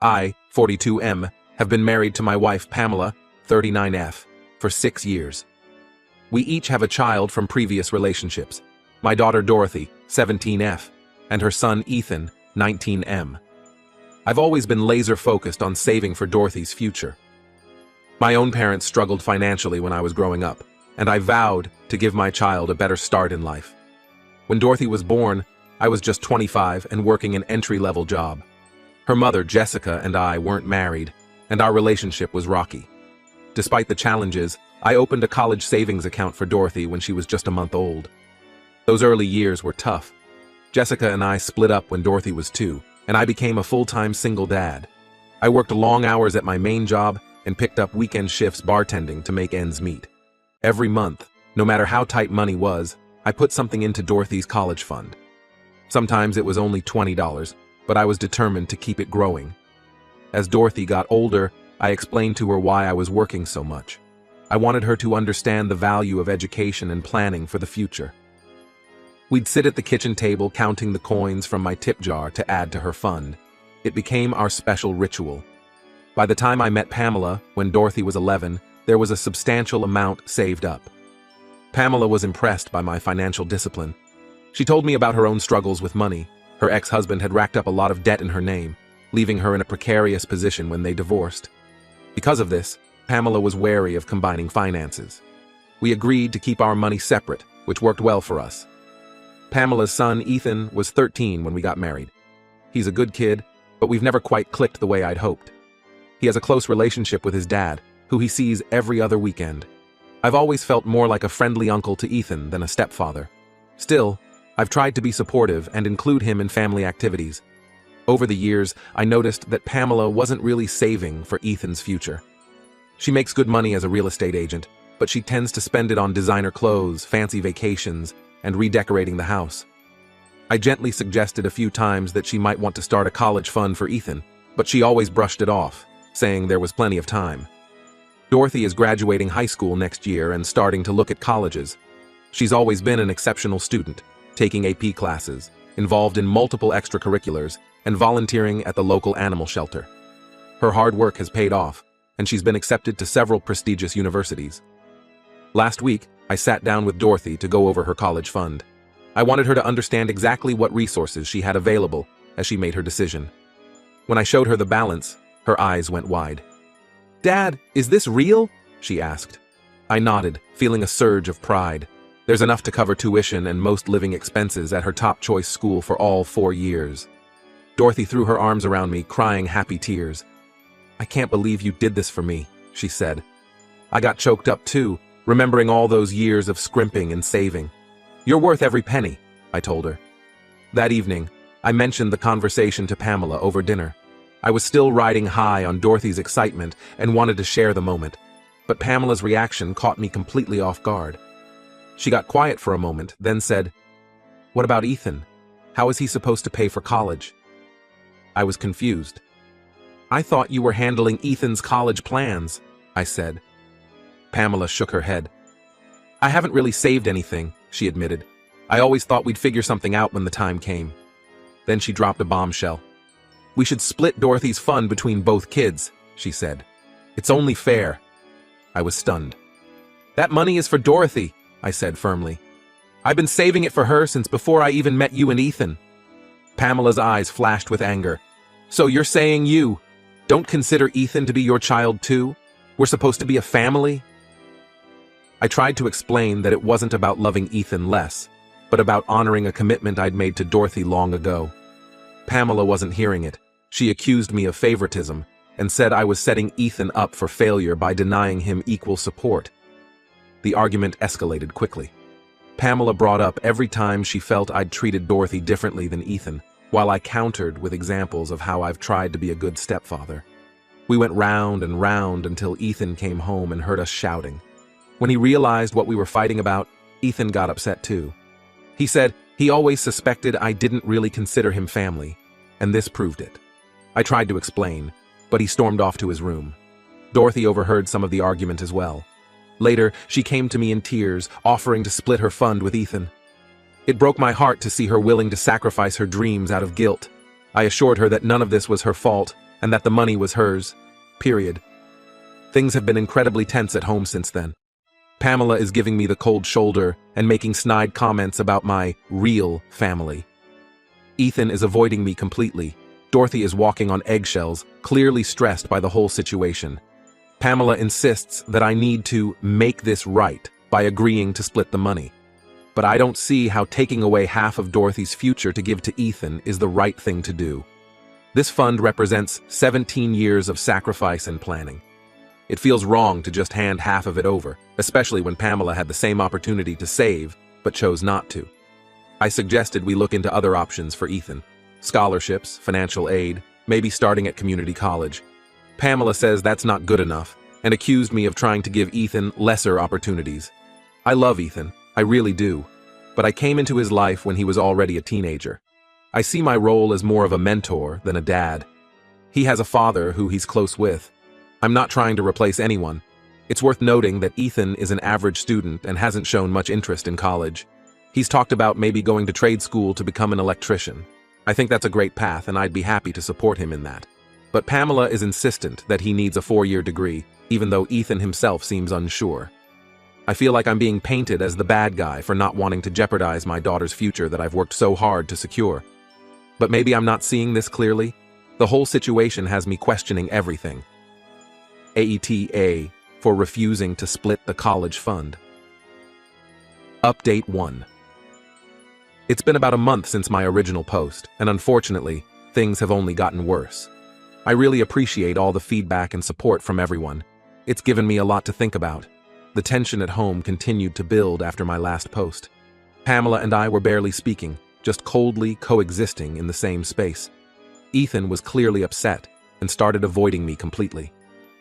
I, 42M, have been married to my wife Pamela, 39F, for 6 years. We each have a child from previous relationships. My daughter Dorothy, 17F, and her son Ethan, 19M. I've always been laser-focused on saving for Dorothy's future. My own parents struggled financially when I was growing up, and I vowed to give my child a better start in life. When Dorothy was born, I was just 25 and working an entry-level job. Her mother, Jessica, and I weren't married, and our relationship was rocky. Despite the challenges, I opened a college savings account for Dorothy when she was just a month old. Those early years were tough. Jessica and I split up when Dorothy was 2, and I became a full-time single dad. I worked long hours at my main job and picked up weekend shifts bartending to make ends meet. Every month, no matter how tight money was, I put something into Dorothy's college fund. Sometimes it was only $20, but I was determined to keep it growing. As Dorothy got older, I explained to her why I was working so much. I wanted her to understand the value of education and planning for the future. We'd sit at the kitchen table counting the coins from my tip jar to add to her fund. It became our special ritual. By the time I met Pamela, when Dorothy was 11, there was a substantial amount saved up. Pamela was impressed by my financial discipline. She told me about her own struggles with money. Her ex-husband had racked up a lot of debt in her name, leaving her in a precarious position when they divorced. Because of this, Pamela was wary of combining finances. We agreed to keep our money separate, which worked well for us. Pamela's son, Ethan, was 13 when we got married. He's a good kid, but we've never quite clicked the way I'd hoped. He has a close relationship with his dad, who he sees every other weekend. I've always felt more like a friendly uncle to Ethan than a stepfather. Still, I've tried to be supportive and include him in family activities. Over the years, I noticed that Pamela wasn't really saving for Ethan's future. She makes good money as a real estate agent, but she tends to spend it on designer clothes, fancy vacations, and redecorating the house. I gently suggested a few times that she might want to start a college fund for Ethan, but she always brushed it off, saying there was plenty of time. Dorothy is graduating high school next year and starting to look at colleges. She's always been an exceptional student, taking AP classes, involved in multiple extracurriculars, and volunteering at the local animal shelter. Her hard work has paid off, and she's been accepted to several prestigious universities. Last week, I sat down with Dorothy to go over her college fund. I wanted her to understand exactly what resources she had available as she made her decision. When I showed her the balance, her eyes went wide. "Dad, is this real?" she asked. I nodded, feeling a surge of pride. There's enough to cover tuition and most living expenses at her top-choice school for all 4 years. Dorothy threw her arms around me, crying happy tears. "I can't believe you did this for me," she said. I got choked up too, remembering all those years of scrimping and saving. "You're worth every penny," I told her. That evening, I mentioned the conversation to Pamela over dinner. I was still riding high on Dorothy's excitement and wanted to share the moment, but Pamela's reaction caught me completely off guard. She got quiet for a moment, then said, "What about Ethan? How is he supposed to pay for college?" I was confused. "I thought you were handling Ethan's college plans," I said. Pamela shook her head. "I haven't really saved anything," she admitted. "I always thought we'd figure something out when the time came." Then she dropped a bombshell. "We should split Dorothy's fund between both kids," she said. "It's only fair." I was stunned. "That money is for Dorothy," I said firmly. "I've been saving it for her since before I even met you and Ethan." Pamela's eyes flashed with anger. "So you're saying you don't consider Ethan to be your child too? We're supposed to be a family?" I tried to explain that it wasn't about loving Ethan less, but about honoring a commitment I'd made to Dorothy long ago. Pamela wasn't hearing it. She accused me of favoritism and said I was setting Ethan up for failure by denying him equal support. The argument escalated quickly. Pamela brought up every time she felt I'd treated Dorothy differently than Ethan, while I countered with examples of how I've tried to be a good stepfather. We went round and round until Ethan came home and heard us shouting. When he realized what we were fighting about, Ethan got upset too. He said he always suspected I didn't really consider him family, and this proved it. I tried to explain, but he stormed off to his room. Dorothy overheard some of the argument as well. Later, she came to me in tears, offering to split her fund with Ethan. It broke my heart to see her willing to sacrifice her dreams out of guilt. I assured her that none of this was her fault, and that the money was hers. Period. Things have been incredibly tense at home since then. Pamela is giving me the cold shoulder and making snide comments about my real family. Ethan is avoiding me completely. Dorothy is walking on eggshells, clearly stressed by the whole situation. Pamela insists that I need to make this right by agreeing to split the money. But I don't see how taking away half of Dorothy's future to give to Ethan is the right thing to do. This fund represents 17 years of sacrifice and planning. It feels wrong to just hand half of it over, especially when Pamela had the same opportunity to save, but chose not to. I suggested we look into other options for Ethan. Scholarships, financial aid, maybe starting at community college. Pamela says that's not good enough, and accused me of trying to give Ethan lesser opportunities. I love Ethan, I really do, but I came into his life when he was already a teenager. I see my role as more of a mentor than a dad. He has a father who he's close with. I'm not trying to replace anyone. It's worth noting that Ethan is an average student and hasn't shown much interest in college. He's talked about maybe going to trade school to become an electrician. I think that's a great path, and I'd be happy to support him in that. But Pamela is insistent that he needs a 4-year degree, even though Ethan himself seems unsure. I feel like I'm being painted as the bad guy for not wanting to jeopardize my daughter's future that I've worked so hard to secure. But maybe I'm not seeing this clearly. The whole situation has me questioning everything. AETA for refusing to split the college fund. Update 1. It's been about a month since my original post, and unfortunately, things have only gotten worse. I really appreciate all the feedback and support from everyone. It's given me a lot to think about. The tension at home continued to build after my last post. Pamela and I were barely speaking, just coldly coexisting in the same space. Ethan was clearly upset and started avoiding me completely.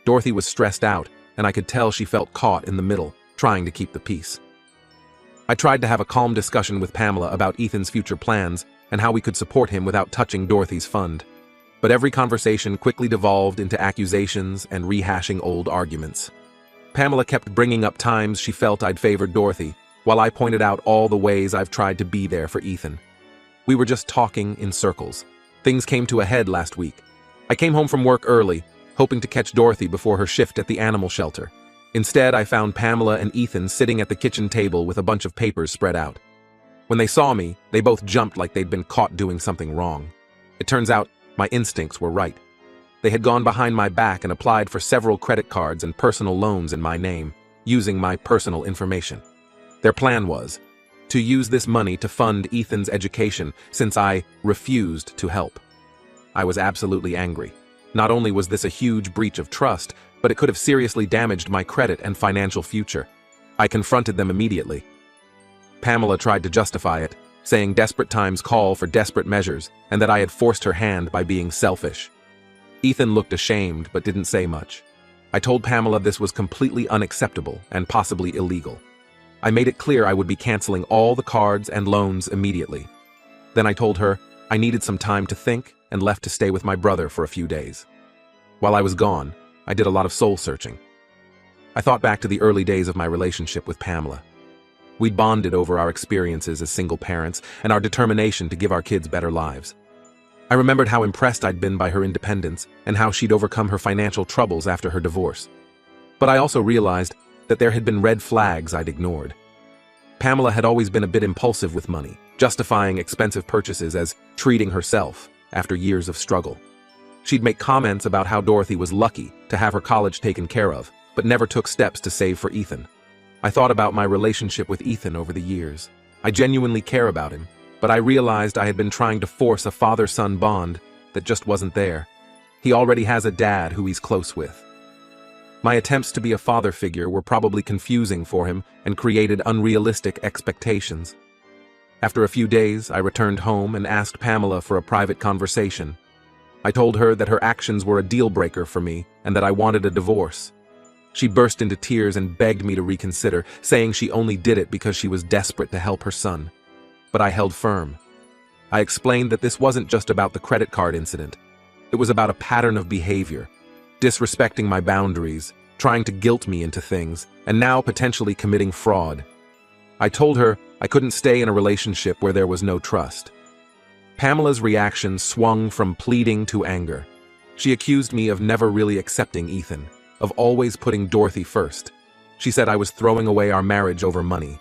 Dorothy was stressed out, and I could tell she felt caught in the middle, trying to keep the peace. I tried to have a calm discussion with Pamela about Ethan's future plans and how we could support him without touching Dorothy's fund. But every conversation quickly devolved into accusations and rehashing old arguments. Pamela kept bringing up times she felt I'd favored Dorothy, while I pointed out all the ways I've tried to be there for Ethan. We were just talking in circles. Things came to a head last week. I came home from work early, hoping to catch Dorothy before her shift at the animal shelter. Instead, I found Pamela and Ethan sitting at the kitchen table with a bunch of papers spread out. When they saw me, they both jumped like they'd been caught doing something wrong. It turns out my instincts were right. They had gone behind my back and applied for several credit cards and personal loans in my name, using my personal information. Their plan was to use this money to fund Ethan's education since I refused to help. I was absolutely angry. Not only was this a huge breach of trust, but it could have seriously damaged my credit and financial future. I confronted them immediately. Pamela tried to justify it, saying desperate times call for desperate measures and that I had forced her hand by being selfish. Ethan looked ashamed but didn't say much. I told Pamela this was completely unacceptable and possibly illegal. I made it clear I would be canceling all the cards and loans immediately. Then I told her I needed some time to think and left to stay with my brother for a few days. While I was gone, I did a lot of soul-searching. I thought back to the early days of my relationship with Pamela. We'd bonded over our experiences as single parents and our determination to give our kids better lives. I remembered how impressed I'd been by her independence and how she'd overcome her financial troubles after her divorce. But I also realized that there had been red flags I'd ignored. Pamela had always been a bit impulsive with money, justifying expensive purchases as treating herself after years of struggle. She'd make comments about how Dorothy was lucky to have her college taken care of, but never took steps to save for Ethan. I thought about my relationship with Ethan over the years. I genuinely care about him, but I realized I had been trying to force a father-son bond that just wasn't there. He already has a dad who he's close with. My attempts to be a father figure were probably confusing for him and created unrealistic expectations. After a few days, I returned home and asked Pamela for a private conversation. I told her that her actions were a deal-breaker for me and that I wanted a divorce. She burst into tears and begged me to reconsider, saying she only did it because she was desperate to help her son. But I held firm. I explained that this wasn't just about the credit card incident. It was about a pattern of behavior, disrespecting my boundaries, trying to guilt me into things, and now potentially committing fraud. I told her I couldn't stay in a relationship where there was no trust. Pamela's reaction swung from pleading to anger. She accused me of never really accepting Ethan, of always putting Dorothy first. She said I was throwing away our marriage over money.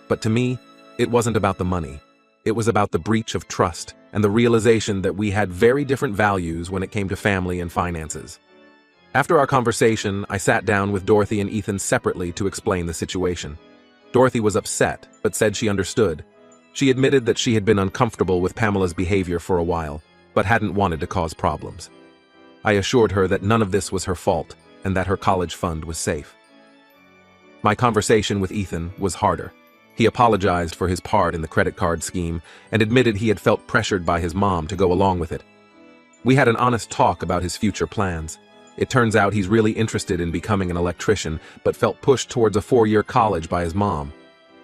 But to me, it wasn't about the money. It was about the breach of trust and the realization that we had very different values when it came to family and finances. After our conversation, I sat down with Dorothy and Ethan separately to explain the situation. Dorothy was upset, but said she understood. She admitted that she had been uncomfortable with Pamela's behavior for a while, but hadn't wanted to cause problems. I assured her that none of this was her fault and that her college fund was safe. My conversation with Ethan was harder. He apologized for his part in the credit card scheme and admitted he had felt pressured by his mom to go along with it. We had an honest talk about his future plans. It turns out he's really interested in becoming an electrician, but felt pushed towards a 4-year college by his mom.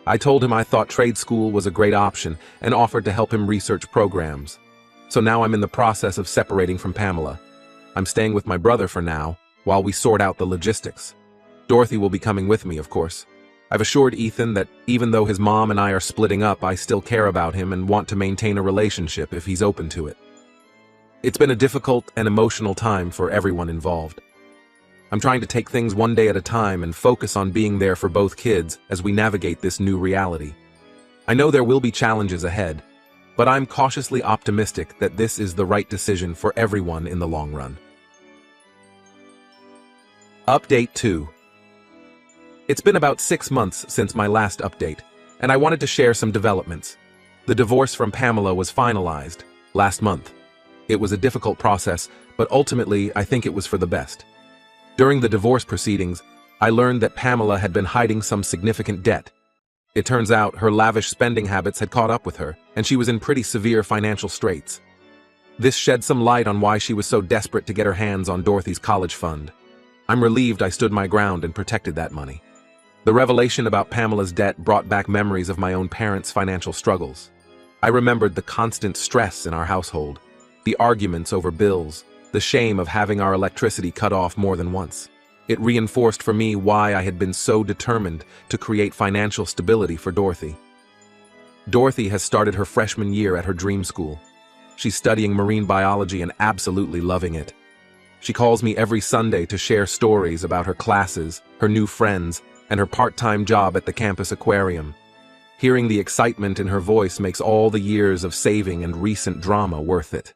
I told him I thought trade school was a great option and offered to help him research programs. So now I'm in the process of separating from Pamela. I'm staying with my brother for now, while we sort out the logistics. Dorothy will be coming with me, of course. I've assured Ethan that even though his mom and I are splitting up, I still care about him and want to maintain a relationship if he's open to it. It's been a difficult and emotional time for everyone involved. I'm trying to take things one day at a time and focus on being there for both kids as we navigate this new reality. I know there will be challenges ahead, but I'm cautiously optimistic that this is the right decision for everyone in the long run. Update 2. It's been about 6 months since my last update, and I wanted to share some developments. The divorce from Pamela was finalized last month. It was a difficult process, but ultimately I think it was for the best. During the divorce proceedings, I learned that Pamela had been hiding some significant debt. It turns out her lavish spending habits had caught up with her, and she was in pretty severe financial straits. This shed some light on why she was so desperate to get her hands on Dorothy's college fund. I'm relieved I stood my ground and protected that money. The revelation about Pamela's debt brought back memories of my own parents' financial struggles. I remembered the constant stress in our household, the arguments over bills, the shame of having our electricity cut off more than once. It reinforced for me why I had been so determined to create financial stability for Dorothy. Dorothy has started her freshman year at her dream school. She's studying marine biology and absolutely loving it. She calls me every Sunday to share stories about her classes, her new friends, and her part-time job at the campus aquarium. Hearing the excitement in her voice makes all the years of saving and recent drama worth it.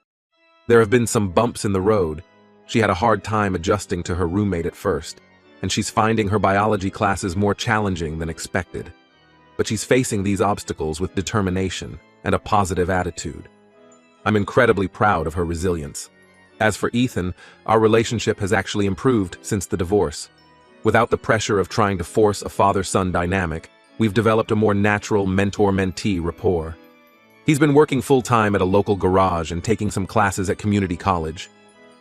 There have been some bumps in the road. She had a hard time adjusting to her roommate at first, and she's finding her biology classes more challenging than expected. But she's facing these obstacles with determination and a positive attitude. I'm incredibly proud of her resilience. As for Ethan, our relationship has actually improved since the divorce. Without the pressure of trying to force a father-son dynamic, we've developed a more natural mentor-mentee rapport. He's been working full-time at a local garage and taking some classes at community college.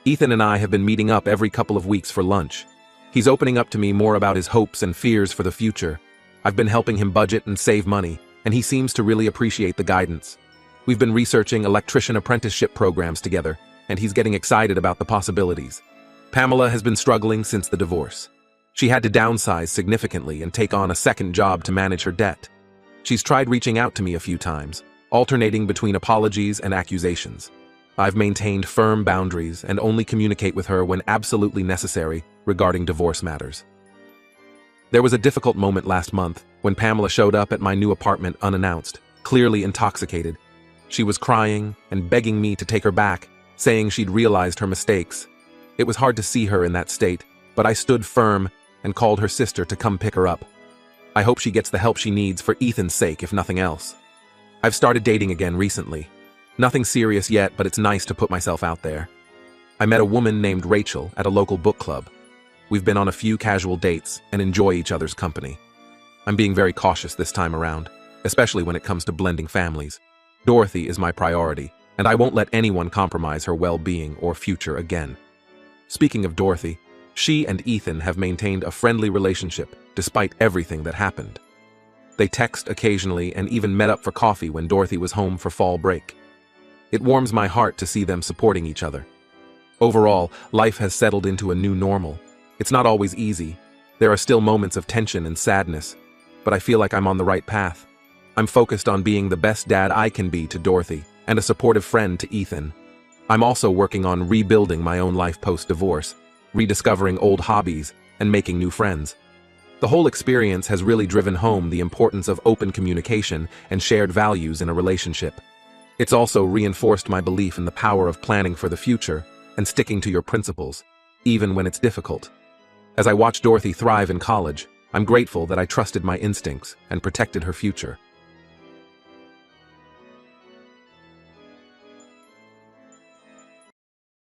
Ethan and I have been meeting up every couple of weeks for lunch. He's opening up to me more about his hopes and fears for the future. I've been helping him budget and save money, and he seems to really appreciate the guidance. We've been researching electrician apprenticeship programs together, and he's getting excited about the possibilities. Pamela has been struggling since the divorce. She had to downsize significantly and take on a second job to manage her debt. She's tried reaching out to me a few times, alternating between apologies and accusations. I've maintained firm boundaries and only communicate with her when absolutely necessary regarding divorce matters. There was a difficult moment last month when Pamela showed up at my new apartment unannounced, clearly intoxicated. She was crying and begging me to take her back, saying she'd realized her mistakes. It was hard to see her in that state, but I stood firm and called her sister to come pick her up. I hope she gets the help she needs for Ethan's sake, if nothing else. I've started dating again recently. Nothing serious yet, but it's nice to put myself out there. I met a woman named Rachel at a local book club. We've been on a few casual dates and enjoy each other's company. I'm being very cautious this time around, especially when it comes to blending families. Dorothy is my priority, and I won't let anyone compromise her well-being or future again. Speaking of Dorothy, she and Ethan have maintained a friendly relationship despite everything that happened. They text occasionally and even met up for coffee when Dorothy was home for fall break. It warms my heart to see them supporting each other. Overall, life has settled into a new normal. It's not always easy. There are still moments of tension and sadness, but I feel like I'm on the right path. I'm focused on being the best dad I can be to Dorothy and a supportive friend to Ethan. I'm also working on rebuilding my own life post-divorce, rediscovering old hobbies, and making new friends. The whole experience has really driven home the importance of open communication and shared values in a relationship. It's also reinforced my belief in the power of planning for the future and sticking to your principles, even when it's difficult. As I watch Dorothy thrive in college, I'm grateful that I trusted my instincts and protected her future.